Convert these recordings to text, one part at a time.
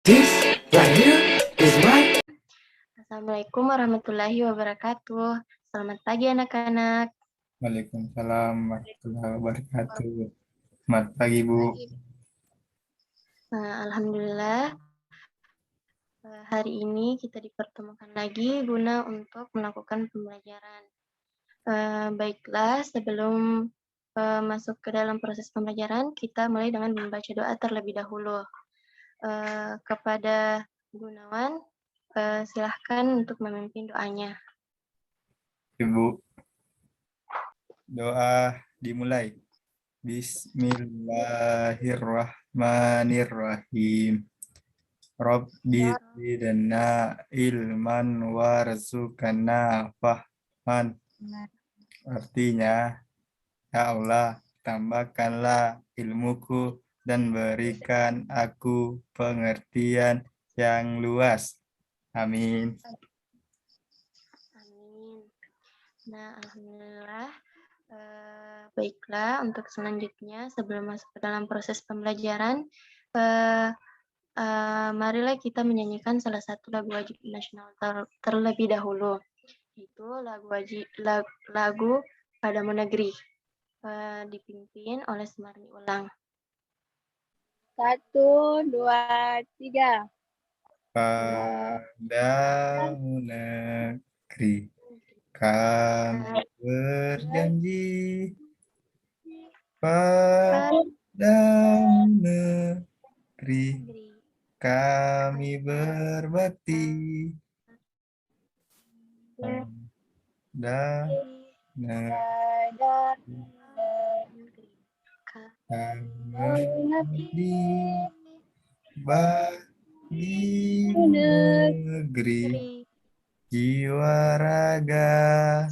This right here is my. Assalamualaikum warahmatullahi wabarakatuh. Selamat pagi anak-anak. Waalaikumsalam warahmatullahi wabarakatuh. Selamat pagi, Bu. Alhamdulillah hari ini kita dipertemukan lagi guna untuk melakukan pembelajaran. Baiklah, sebelum masuk ke dalam proses pembelajaran, kita mulai dengan membaca doa terlebih dahulu. Kepada Gunawan, silahkan untuk memimpin doanya. Ibu, doa dimulai. Bismillahirrahmanirrahim. Rabbi zidna ilman warzuqna fahman. Artinya, ya Allah, tambahkanlah ilmuku dan berikan aku pengertian yang luas. Amin. Amin. Nah, alhamdulillah. Baiklah, untuk selanjutnya sebelum masuk ke dalam proses pembelajaran, marilah kita menyanyikan salah satu lagu wajib nasional terlebih dahulu, yaitu lagu Padamu Negeri, dipimpin oleh Semarni Ulang. 1, 2, 3. Padamu negeri kami berjanji, padamu negeri kami berbakti, dan mengabdi bagi negeri, jiwa raga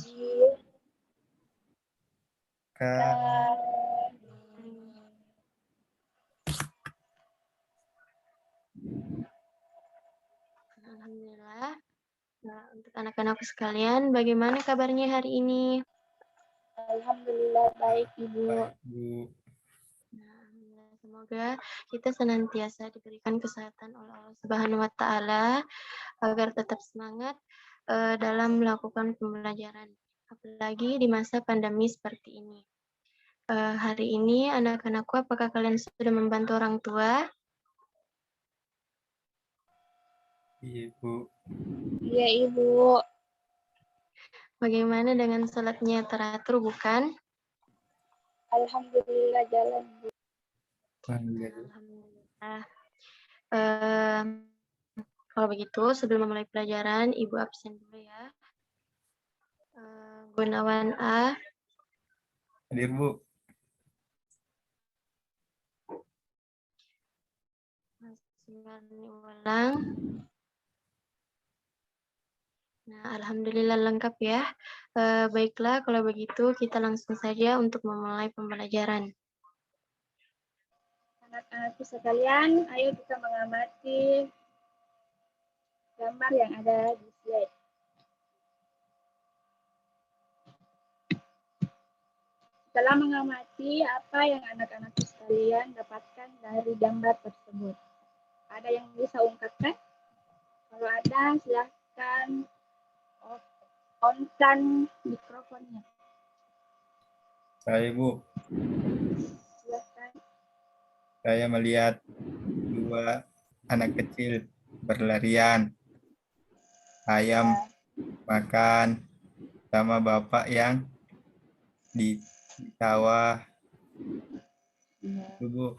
Alhamdulillah. Nah, untuk anak-anakku sekalian, bagaimana kabarnya hari ini? Alhamdulillah baik, Ibu. Nah, semoga kita senantiasa diberikan kesehatan oleh Allah Subhanahu wa Ta'ala agar tetap semangat dalam melakukan pembelajaran, apalagi di masa pandemi seperti ini. Hari ini anak-anakku, apakah kalian sudah membantu orang tua? Ibu. Iya, Ibu. Bagaimana dengan sholatnya, teratur bukan? Alhamdulillah jalan, Bu. Alhamdulillah. Kalau begitu, sebelum memulai pelajaran, Ibu absen dulu ya. Gunawan A. Hadir, Bu. Semarni Ulang. Nah, alhamdulillah lengkap ya. Baiklah, kalau begitu kita langsung saja untuk memulai pembelajaran. Anak-anakku sekalian, ayo kita mengamati gambar yang ada di slide. Setelah mengamati apa yang anak-anakku sekalian dapatkan dari gambar tersebut, ada yang bisa ungkapkan? Kalau ada, silahkan on-kan mikrofonnya. Saya, Bu. Silahkan. Saya melihat dua anak kecil berlarian. Ayam makan sama bapak yang di sawah. Itu, Bu.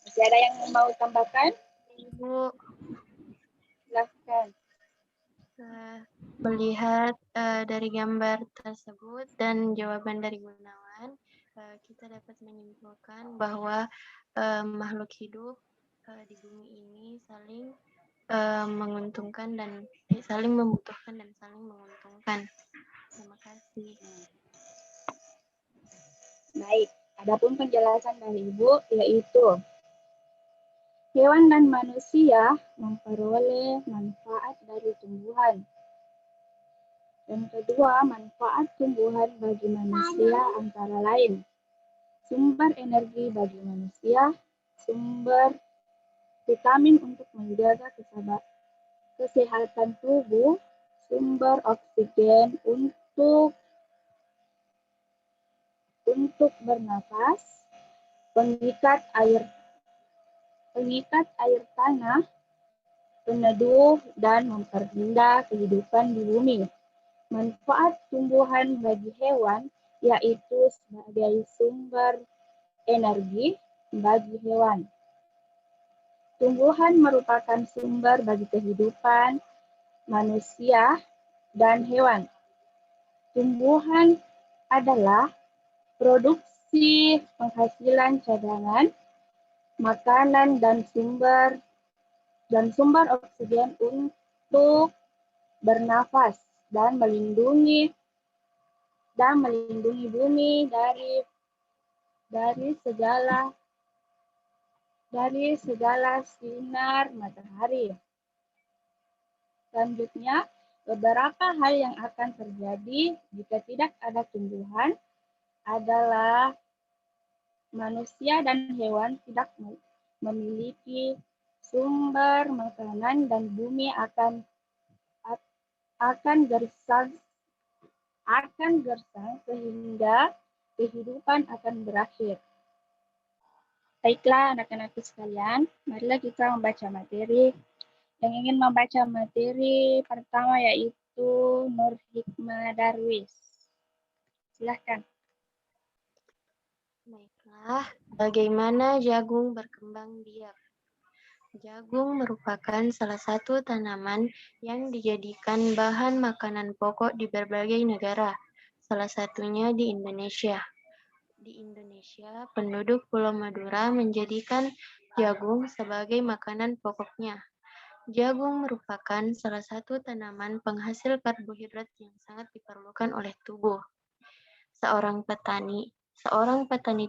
Masih ada yang mau tambahkan? Ibu, Silahkan. melihat dari gambar tersebut dan jawaban dari Gunawan, kita dapat menyimpulkan bahwa makhluk hidup di bumi ini saling menguntungkan dan saling membutuhkan dan saling menguntungkan. Terima kasih. Baik, adapun penjelasan dari Ibu yaitu hewan dan manusia memperoleh manfaat dari tumbuhan. Yang kedua, manfaat tumbuhan bagi manusia antara lain sumber energi bagi manusia, sumber vitamin untuk menjaga kesehatan tubuh, sumber oksigen untuk bernafas, pengikat air tanah, peneduh, dan memperindah kehidupan di bumi. Manfaat tumbuhan bagi hewan yaitu sebagai sumber energi bagi hewan. Tumbuhan merupakan sumber bagi kehidupan manusia dan hewan. Tumbuhan adalah produksi penghasilan cadangan, makanan dan sumber oksigen untuk bernafas dan melindungi bumi dari segala sinar matahari. Selanjutnya, beberapa hal yang akan terjadi jika tidak ada tumbuhan adalah manusia dan hewan tidak memiliki sumber makanan dan bumi akan gersang sehingga kehidupan akan berakhir. Baiklah anak-anakku sekalian, marilah kita membaca materi. Yang ingin membaca materi pertama yaitu Nur Hikmah Darwis. Silahkan. Baiklah, bagaimana jagung berkembang biak? Jagung merupakan salah satu tanaman yang dijadikan bahan makanan pokok di berbagai negara, salah satunya di Indonesia. Di Indonesia, penduduk Pulau Madura menjadikan jagung sebagai makanan pokoknya. Jagung merupakan salah satu tanaman penghasil karbohidrat yang sangat diperlukan oleh tubuh. Seorang petani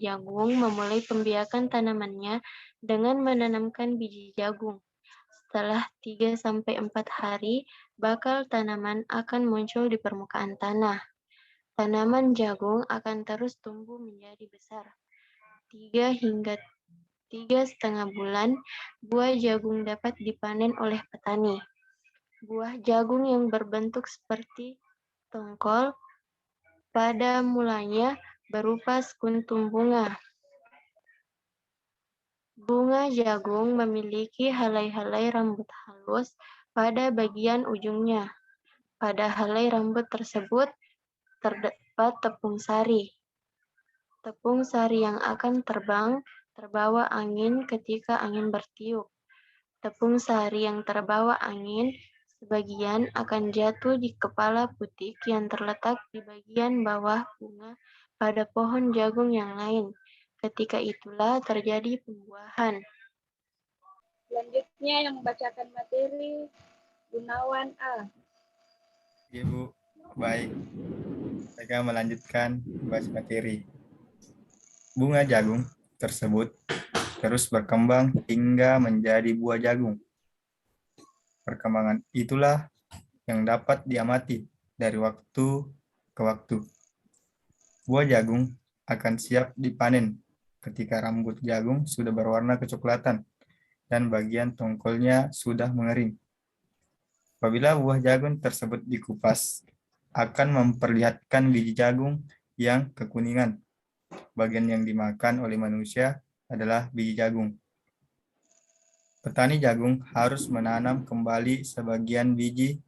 jagung memulai pembiakan tanamannya dengan menanamkan biji jagung. Setelah 3-4 hari, bakal tanaman akan muncul di permukaan tanah. Tanaman jagung akan terus tumbuh menjadi besar. 3 hingga 3,5 bulan, buah jagung dapat dipanen oleh petani. Buah jagung yang berbentuk seperti tongkol pada mulanya berupa sekuntum bunga. Bunga jagung memiliki helai-helai rambut halus pada bagian ujungnya. Pada helai rambut tersebut terdapat tepung sari. Tepung sari yang akan terbawa angin ketika angin bertiup. Tepung sari yang terbawa angin sebagian akan jatuh di kepala putik yang terletak di bagian bawah bunga pada pohon jagung yang lain. Ketika itulah terjadi pembuahan. Selanjutnya yang membacakan materi Gunawan A. Ibu, baik. Saya melanjutkan bahas materi. Bunga jagung tersebut terus berkembang hingga menjadi buah jagung. Perkembangan itulah yang dapat diamati dari waktu ke waktu. Buah jagung akan siap dipanen ketika rambut jagung sudah berwarna kecoklatan dan bagian tongkolnya sudah mengering. Apabila buah jagung tersebut dikupas, akan memperlihatkan biji jagung yang kekuningan. Bagian yang dimakan oleh manusia adalah biji jagung. Petani jagung harus menanam kembali sebagian biji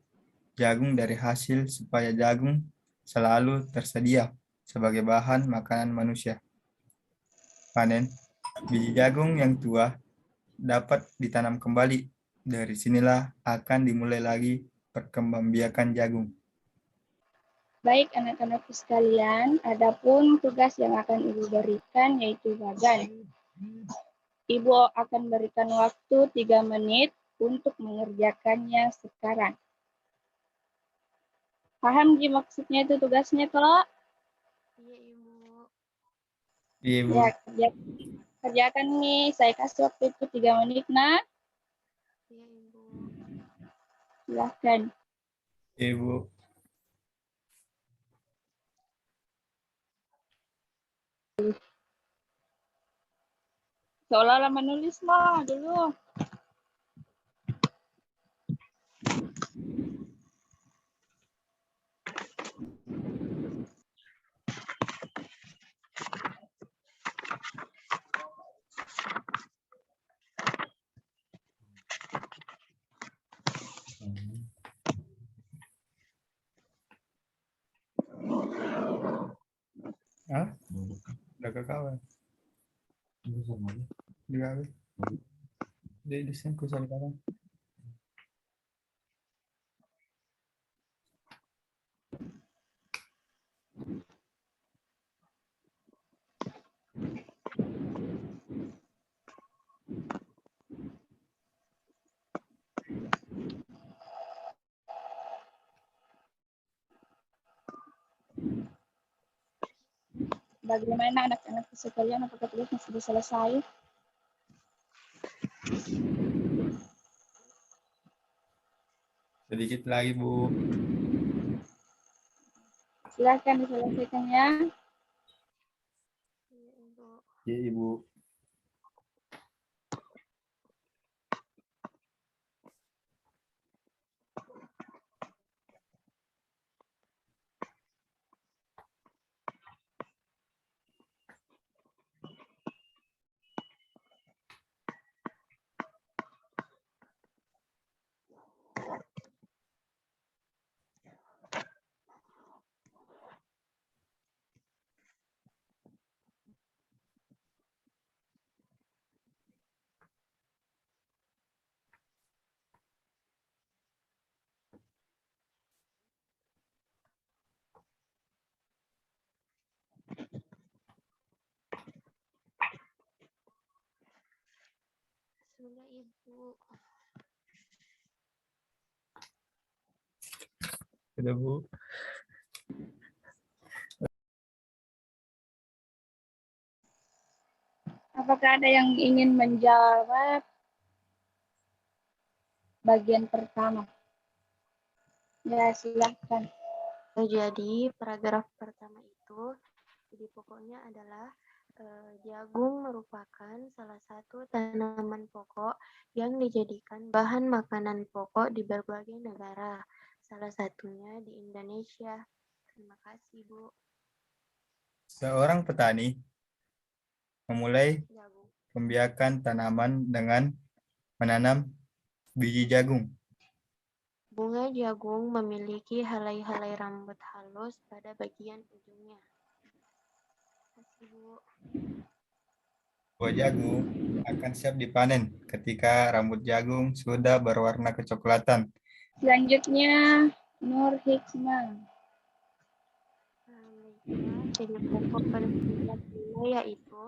jagung dari hasil supaya jagung selalu tersedia sebagai bahan makanan manusia. Panen biji jagung yang tua dapat ditanam kembali. Dari sinilah akan dimulai lagi perkembangbiakan jagung. Baik anak-anakku sekalian, adapun tugas yang akan Ibu berikan yaitu bagan. Ibu akan berikan waktu 3 menit untuk mengerjakannya sekarang. Paham Ji maksudnya itu tugasnya toh? Iya, Ibu. Ibu, Ya, kerjakan nih. Saya kasih waktu itu 3 menit, nah. Iya, Ibu. Silahkan. Ibu. Seolah-olah menulis mah dulu. Kakak kawan. Juga. Di desain kusal kawan. Bagaimana anak-anak sekalian, apakah tugasnya sudah selesai? Sedikit lagi, Bu. Silakan diselesaikannya. Iya, Ibu. Ya, Ibu. Sudah, Ibu. Sudah, Bu. Apakah ada yang ingin menjawab bagian pertama? Ya, silahkan. Jadi paragraf pertama itu ide pokoknya adalah jagung merupakan salah satu tanaman pokok yang dijadikan bahan makanan pokok di berbagai negara, salah satunya di Indonesia. Terima kasih, Bu. Seorang petani memulai Jagung. pembiakan tanaman dengan menanam biji jagung. Bunga jagung memiliki helai-helai rambut halus pada bagian ujungnya. Terima kasih, Bu. Buah jagung akan siap dipanen ketika rambut jagung sudah berwarna kecoklatan. Selanjutnya, Nur Hikmah. Ide pokok penelitiannya yaitu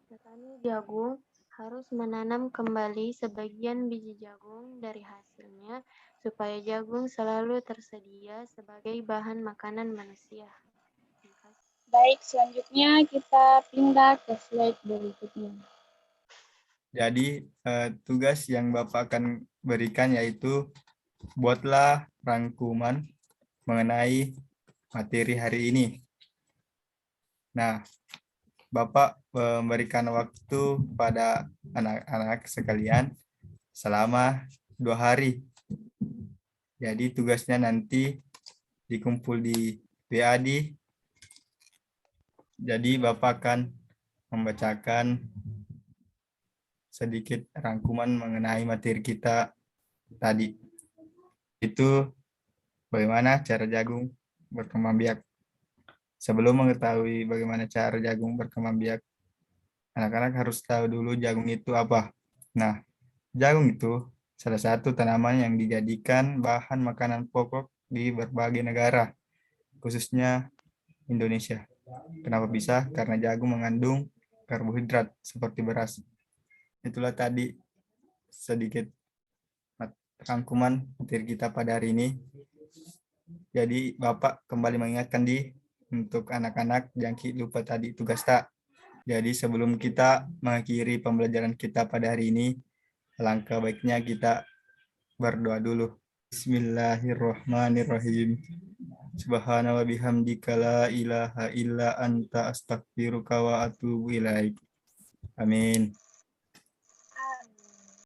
petani jagung harus menanam kembali sebagian biji jagung dari hasilnya supaya jagung selalu tersedia sebagai bahan makanan manusia. Terima kasih. Baik, selanjutnya kita pindah ke slide berikutnya. Jadi tugas yang Bapak akan berikan yaitu buatlah rangkuman mengenai materi hari ini. Nah, Bapak memberikan waktu pada anak-anak sekalian selama 2 hari. Jadi tugasnya nanti dikumpul di PAD. Jadi Bapak akan membacakan sedikit rangkuman mengenai materi kita tadi. Itu bagaimana cara jagung berkembang biak. Sebelum mengetahui bagaimana cara jagung berkembang biak, anak-anak harus tahu dulu jagung itu apa. Nah, jagung itu salah satu tanaman yang dijadikan bahan makanan pokok di berbagai negara, khususnya Indonesia. Kenapa bisa? Karena jagung mengandung karbohidrat seperti beras. Itulah tadi sedikit rangkuman materi kita pada hari ini. Jadi Bapak kembali mengingatkan untuk anak-anak jangan lupa tadi tugas tak. Jadi sebelum kita mengakhiri pembelajaran kita pada hari ini, alangkah baiknya kita berdoa dulu. Bismillahirrahmanirrahim. Subhana wa bihamdika la ilaha illa anta astaghfiruka wa atubu ilaik. Amin.